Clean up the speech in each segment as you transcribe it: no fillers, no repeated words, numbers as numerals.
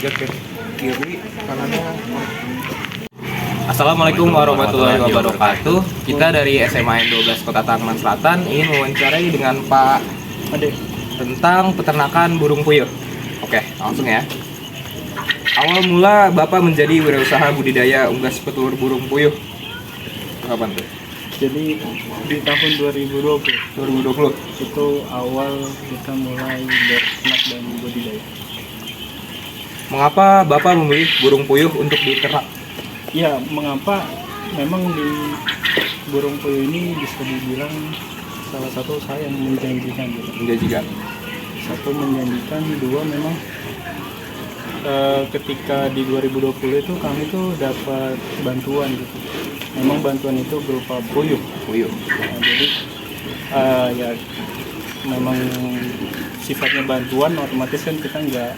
Ke kiri kanannya. Assalamualaikum warahmatullahi wabarakatuh. Kita dari SMA N12 Kota Tangerang Selatan ingin mewawancarai dengan Pak Ade tentang peternakan burung puyuh. Oke, langsung ya. Awal mula Bapak menjadi wirausaha budidaya unggas petelur burung puyuh kapan tuh? Jadi di tahun 2020 itu awal kita mulai berternak dan budidaya. Mengapa Bapak memilih burung puyuh untuk diternak? Ya, mengapa? Memang di burung puyuh ini bisa dibilang salah satu usaha yang menjanjikan gitu. Menjanjikan. Satu menjanjikan, dua memang ketika di 2020 itu kami tuh dapat bantuan gitu. Memang bantuan itu berupa puyuh. Nah, jadi ya memang sifatnya bantuan, otomatis kan kita nggak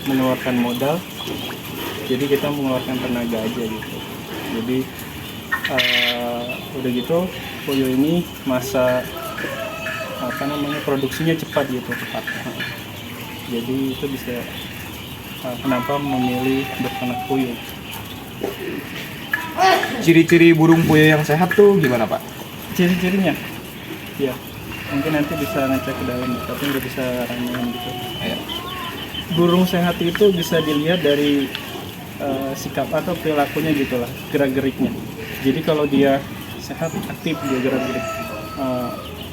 mengeluarkan modal, jadi kita mengeluarkan tenaga aja gitu. Jadi udah gitu puyuh ini masa produksinya cepat gitu. Jadi itu bisa kenapa memilih berternak puyuh. Ciri-ciri burung puyuh yang sehat tuh gimana Pak? Ciri-cirinya ya mungkin nanti bisa ngecek ke dalam, tapi nggak bisa ramean gitu. Ayo. Burung sehat itu bisa dilihat dari sikap atau perilakunya gitulah, gerak-geriknya. Jadi kalau dia sehat, aktif, dia gerak-gerik,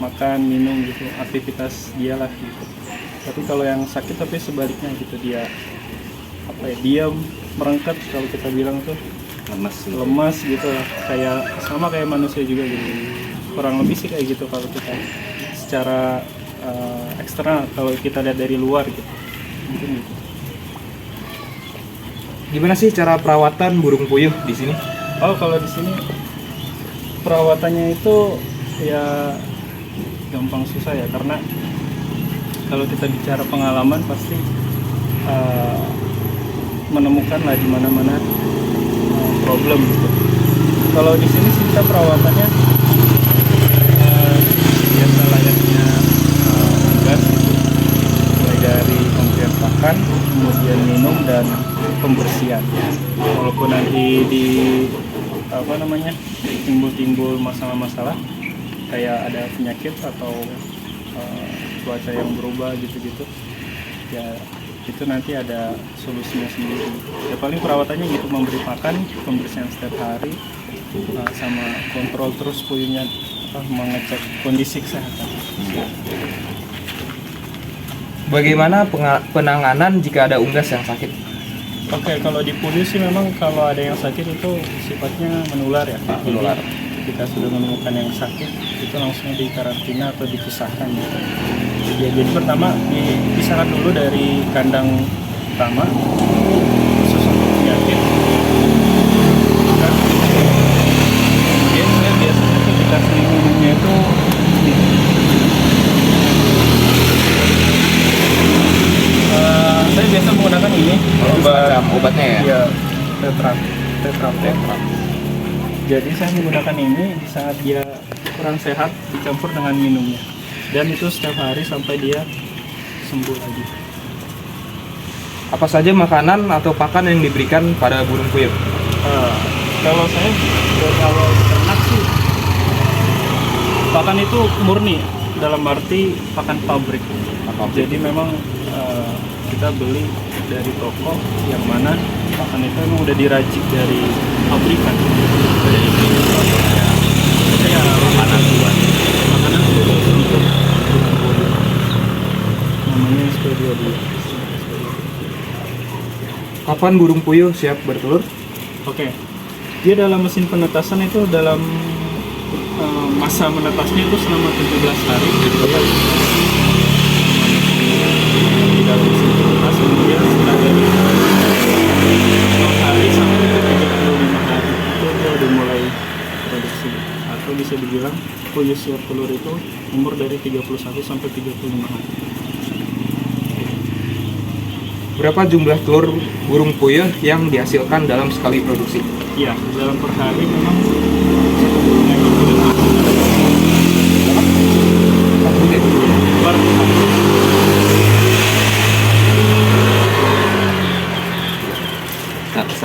makan, minum gitu, aktivitas dia lah gitu. Tapi kalau yang sakit tapi sebaliknya gitu, dia diam, merengket, kalau kita bilang tuh lemas gitu lah, kayak sama kayak manusia juga gitu. Kurang lebih sih kayak gitu kalau kita secara eksternal, kalau kita lihat dari luar gitu. Mungkin gitu. Gimana sih cara perawatan burung puyuh di sini? Oh, kalau di sini perawatannya itu ya gampang susah ya, karena kalau kita bicara pengalaman pasti menemukan lah di mana-mana problem gitu. Kalau di sini sih kita perawatannya biasa layaknya unggas gitu. Mulai dari pemberian pakan, kemudian minum dan pembersihan. Walaupun nanti di timbul masalah-masalah kayak ada penyakit atau cuaca yang berubah gitu-gitu, ya itu nanti ada solusinya sendiri. Ya paling perawatannya gitu, memberi makan, pembersihan setiap hari, sama kontrol terus puyuhnya, mengecek kondisi kesehatan. Bagaimana penanganan jika ada unggas yang sakit? Oke, kalau di puyuh sih memang kalau ada yang sakit itu sifatnya menular ya. Menular. Jadi kita sudah menemukan yang sakit, itu langsung dikarantina atau dipisahkan gitu. Jadi pertama dipisahkan dulu dari kandang utama khusus untuk penyakit. Kemudian saya biasanya tuh dikasih minumnya itu saya biasa menggunakan ini Obatnya ya? Iya, tetram. Jadi saya menggunakan ini di saat dia kurang sehat, dicampur dengan minumnya, dan itu setiap hari sampai dia sembuh lagi. Apa saja makanan atau pakan yang diberikan pada burung puyuh? Kalau saya dari awal ternak sih, pakan itu murni dalam arti pakan pabrik. Jadi memang kita beli dari toko yang mana pakan itu memang udah diracik dari pabrikan. Jadi ya makanan khusus untuk burung puyuh. Namanya SP22. Kapan burung puyuh siap bertelur? Oke. Dia dalam mesin penetasan itu dalam masa menetasnya itu selama 17 hari. Di dalam mesin penetas, kemudian setelah dari 0 hari sampai 35 hari itu dia udah mulai produksi. Atau bisa dibilang puyuh siap telur itu umur dari 31 sampai 35 hari. Berapa jumlah telur burung puyuh yang dihasilkan dalam sekali produksi? Iya, dalam per hari memang satu burung yang itu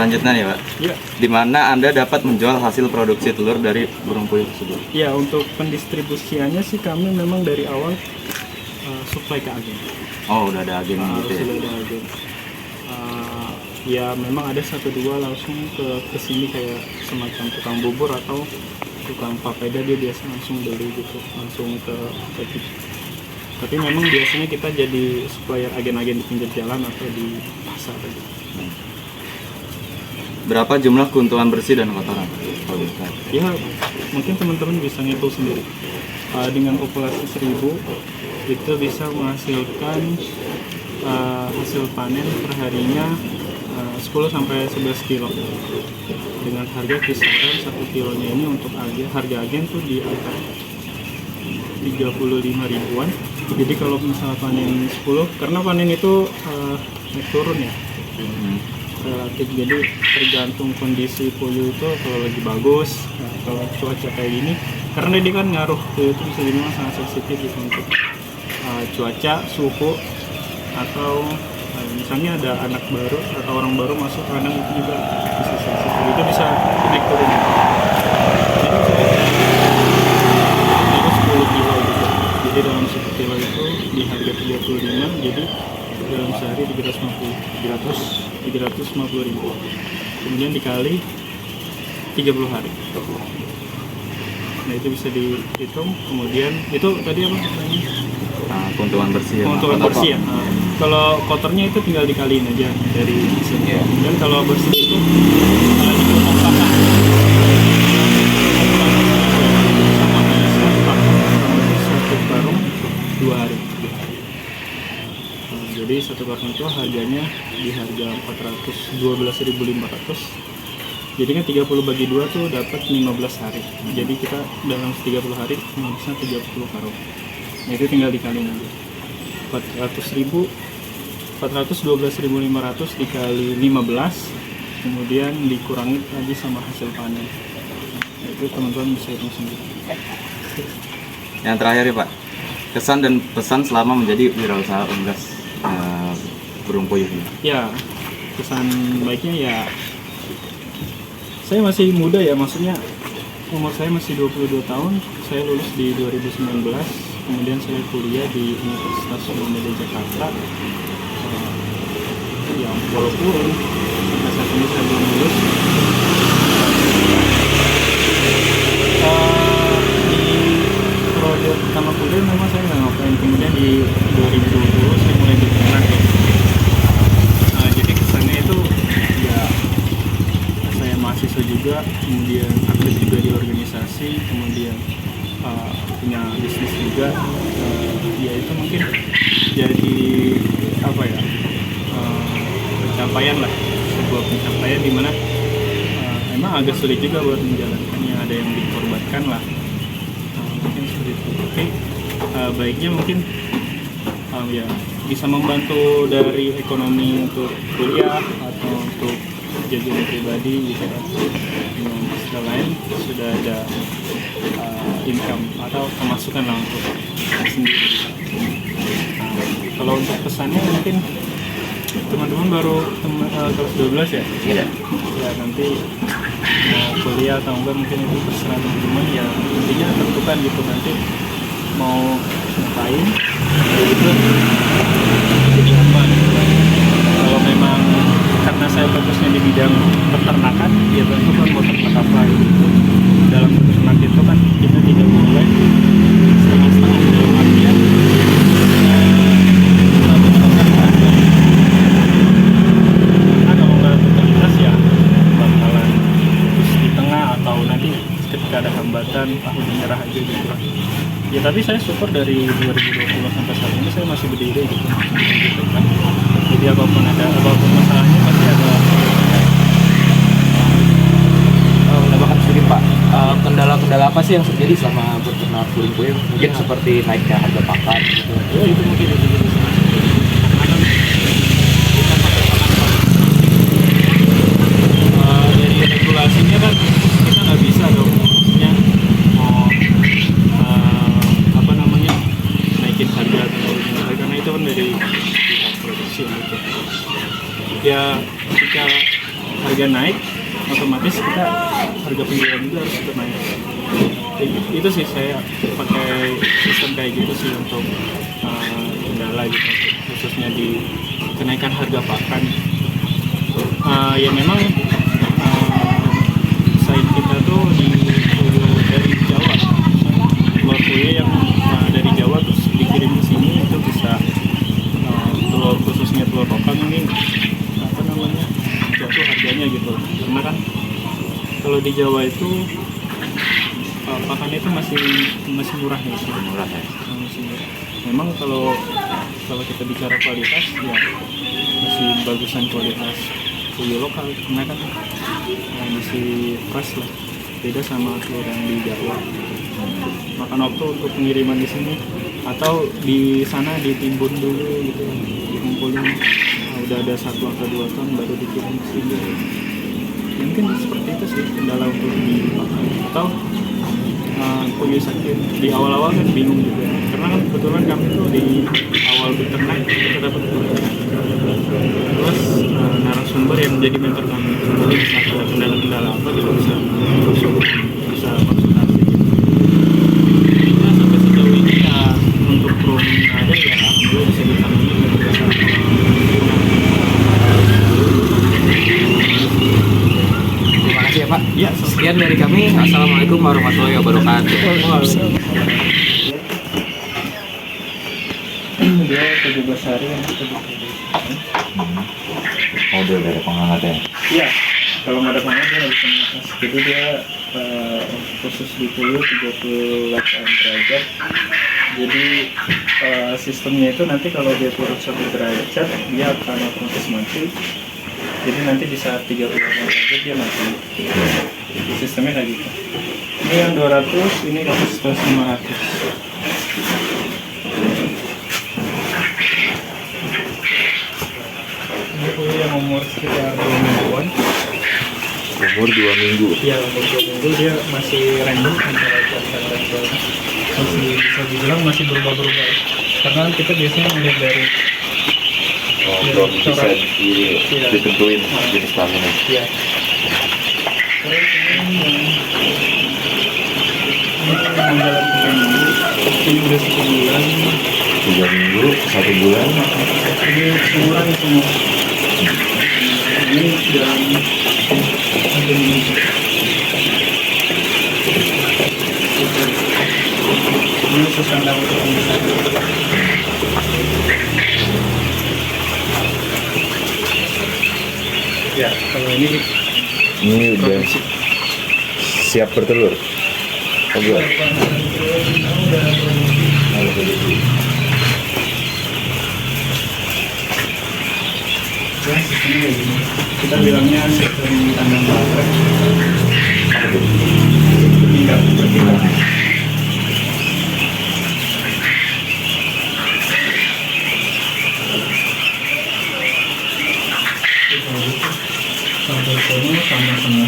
selanjutnya nih Pak, Ya, di mana Anda dapat menjual hasil produksi telur dari burung puyuh tersebut? ya untuk pendistribusiannya sih kami memang dari awal supply ke agen. Oh, udah ada agen gitu ya? Sudah ada agen. Ya memang ada 1-2 langsung ke sini kayak semacam tukang bubur atau tukang papeda, dia biasa langsung beli gitu, langsung ke kita. Tapi memang biasanya kita jadi supplier agen-agen di pinggir jalan atau di pasar gitu. Berapa jumlah keuntungan bersih dan kotoran? Kalau bisa. Ya mungkin teman-teman bisa ngitung sendiri. Dengan populasi 1000 itu bisa menghasilkan hasil panen perharinya 10-11 kilo. Dengan harga kisaran 1 kilonya ini untuk harga agen tuh di angka 35 ribuan. Jadi kalau misalnya panen 10, karena panen itu naik turun ya, relatif, jadi tergantung kondisi puyuh itu. Kalau lagi bagus, nah, kalau cuaca kayak gini, karena dia kan ngaruh, puyuh itu bisa dibilang sangat sensitif gitu untuk cuaca, suhu, atau misalnya ada anak baru atau orang baru masuk kandang, itu juga bisa sensitif, itu bisa naik turun. Jadi itu 10 kilo gitu. Jadi dalam 1 kilo itu di harga 35, jadi dalam sehari 350 ribu. Kemudian dikali 30 hari. Nah itu bisa dihitung. Kemudian itu tadi apa namanya? Keuntungan bersih ya? Keuntungan bersih ya. Nah, kalau kotornya itu tinggal dikaliin aja dari sini. Dan kalau bersih itu dikelompokkan. Sama bisa satu karung 2 hari. Jadi satu karung itu harganya di harga 12.500. Jadi kan 30 bagi 2 tuh dapat 15 hari. Jadi kita dalam 30 hari bisa 30 karung. Nah itu tinggal dikali aja. 412.500 dikali 15, kemudian dikurangi lagi sama hasil panen. Nah, itu teman-teman bisa hitung sendiri. Yang terakhir ya Pak, kesan dan pesan selama menjadi wirausaha unggas burung puyuh ini. Ya, kesan baiknya ya, saya masih muda ya, maksudnya umur saya masih 22 tahun, saya lulus di 2019, kemudian saya kuliah di Universitas Muhammadiyah Jakarta. Yang walaupun sampai saat ini saya belum lulus, di periode pertama kuliah memang saya nggak ngapain, kemudian di 2020 saya mulai bergerak ya. Jadi kesannya itu ya, saya mahasiswa juga, kemudian aktif juga di organisasi, kemudian punya bisnis juga, ya itu mungkin jadi apa ya, pencapaian lah, sebuah pencapaian dimana emang agak sulit juga buat menjalankannya, ada yang dikorbankan lah, mungkin sulit. Tapi baiknya mungkin ya bisa membantu dari ekonomi untuk kuliah atau untuk jajan pribadi gitu kan. Dengan istilah lain sudah ada income atau pemasukan lah untuk sendiri. Kalau untuk pesannya mungkin teman-teman baru kelas 12 ya? Iya. Ya nanti mau kuliah atau enggak mungkin itu terserah teman-teman ya, intinya tentukan gitu nanti mau ngapain gitu, jadi apa gitu kan. Kalau memang karena saya fokusnya di bidang peternakan, ya tentu kan mau ternak apa gitu. Dalam beternak itu kan kita tidak boleh setengah-setengah, dalam artian karena kalau nggak totalitas ya bakalan terus di tengah, atau nanti ketika ada hambatan aku menyerah aja gitu. Ya tapi saya syukur dari 2020 sampai saat ini saya masih berdiri gitu kan. Jadi apapun masalahnya pasti ada. Menambahkan sedikit Pak, kendala-kendala apa sih yang terjadi selama beternak burung puyuh? Mungkin seperti naiknya harga pakan gitu. Ya itu mungkin itu juga dari regulasinya kan kita nggak bisa dong, maksudnya mau apa namanya naikin harga atau gimana, karena itu kan dari pihak produksi gitu. Ya ketika harga naik, otomatis kita harga penjualan juga harus ikut naik. Itu sih saya pakai sistem kayak gitu sih untuk kendala gitu, khususnya di kenaikan harga pakan. Ya memang saing kita tuh dari Jawa, telur puyuh yang dari Jawa terus dikirim ke sini itu bisa telur, khususnya telur lokal ini apa namanya, jatuh harganya gitu. Karena kan kalau di Jawa itu pakannya itu masih murah ya, Murah ya. masih murah. Memang kalau kita bicara kualitas ya masih bagusan kualitas puyuh lokal, karena kan masih fresh lah, beda sama telur yang di Jawa. Makan waktu untuk pengiriman di sini atau di sana ditimbun dulu gitu, dikumpulin, udah ada 1 atau 2 ton baru dikirim ke sini. Mungkin seperti itu sih kendala untuk dipakai. Atau puyuh sakit di awal-awal kan bingung juga, karena kan kebetulan kami tuh di awal beternak kita dapat terus narasumber yang menjadi mentor kami, jadi bisa ada kendala-kendala apa kita bisa konsultasi gitu. Nah, sampai sejauh ini ya untuk problem ada ya alhamdulillah bisa ditangani dan bisa Terima kasih ya Pak. ya. Sekian dari kami. Assalamualaikum warahmatullahi wabarakatuh. Dia 17 hari yang kita Udah ada penghangatnya. iya, kalau nggak ada panas dia nggak bisa menetas. Jadi dia khusus di puyuh 38 derajat. Jadi sistemnya itu nanti kalau dia turun 1 derajat dia akan otomatis mati. Jadi nanti di saat 38 derajat dia mati. Sistemnya kayak gitu. Ini yang 200, ini kapasitas 500. Ini puyuh yang umur sekitar 2 mingguan. Umur 2 minggu. Iya, umur 2 minggu dia masih random antara jantan dan betina. Masih bisa dibilang masih berubah-berubah. Karena kita biasanya melihat dari Belum bisa corak. ditentuin jenis kelaminnya. Iya. Terus ini menjalan 3 minggu, ini udah 1 bulan. 3 minggu, 1 bulan. Ini seumuran semua. Ini dalam 1 minggu. Ini sesandang untuk pemeriksaan. Ya, kalau ini Udah siap bertelur. Oh, belum. Ya, sistemnya kayak gini. Kita bilangnya sistem tandang baterai. Tingkat bertingkat. Sampai sono sama-sama.